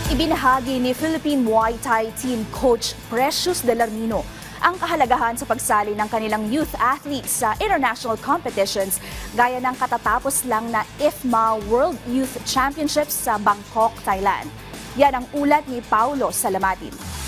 Ibinahagi ni Philippine Muay Thai team coach Precious Delarmino ang kahalagahan sa pagsali ng kanilang youth athletes sa international competitions gaya ng katatapos lang na IFMA World Youth Championships sa Bangkok, Thailand. Yan ang ulat ni Paulo Salamatin.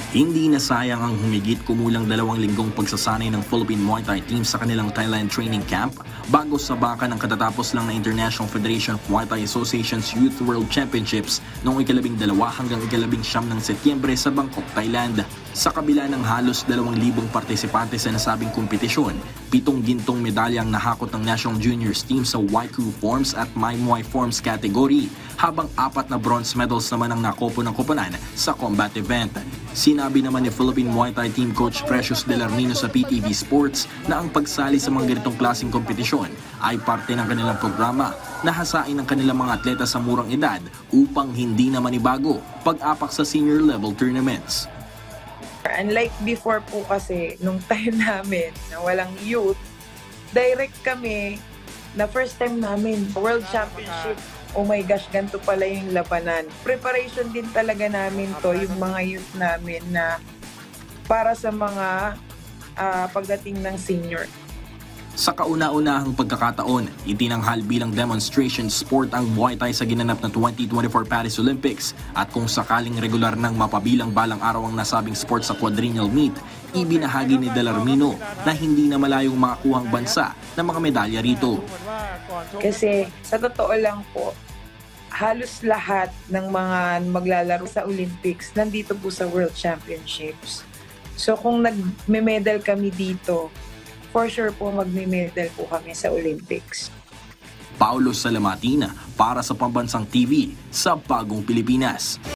Hindi nasayang ang humigit kumulang 2 linggong pagsasanay ng Philippine Muay Thai team sa kanilang Thailand training camp bago sabakan ng katatapos lang na International Federation of Muay Thai Association's Youth World Championships noong 12 hanggang 19 ng Setyembre sa Bangkok, Thailand. Sa kabila ng halos 2,000 partisipante sa nasabing kompetisyon, 7 gintong medalya ang nahakot ng National Juniors team sa Waiku Forms at Mai Muay Forms category, habang 4 na bronze medals naman ang nakopo ng koponan sa combat event. Sinabi naman ni Philippine Muay Thai team coach Precious Delarmino sa PTV Sports na ang pagsali sa mga ganitong klaseng kompetisyon ay parte ng kanilang programa na hasain ng kanilang mga atleta sa murang edad upang hindi na manibago pag-apak sa senior level tournaments. Unlike before po kasi, nung time namin na walang youth, direct kami na first time namin, World Championship. Oh my gosh, ganito pala yung labanan. Preparation din talaga namin to, yung mga youth namin na para sa mga pagdating ng senior. Sa kauna-unahang pagkakataon, itinanghal bilang demonstration sport ang Muay Thai sa ginanap na 2024 Paris Olympics at kung sakaling regular nang mapabilang balang araw ang nasabing sport sa quadrennial meet, ibinahagi ni Delarmino na hindi na malayong makakuhang bansa ng mga medalya rito. Kasi sa totoo lang po, halos lahat ng mga maglalaro sa Olympics nandito po sa World Championships. So kung nagme-medal kami dito, for sure po magme-medal po kami sa Olympics. Paulo Salamatin para sa Pambansang TV sa Bagong Pilipinas.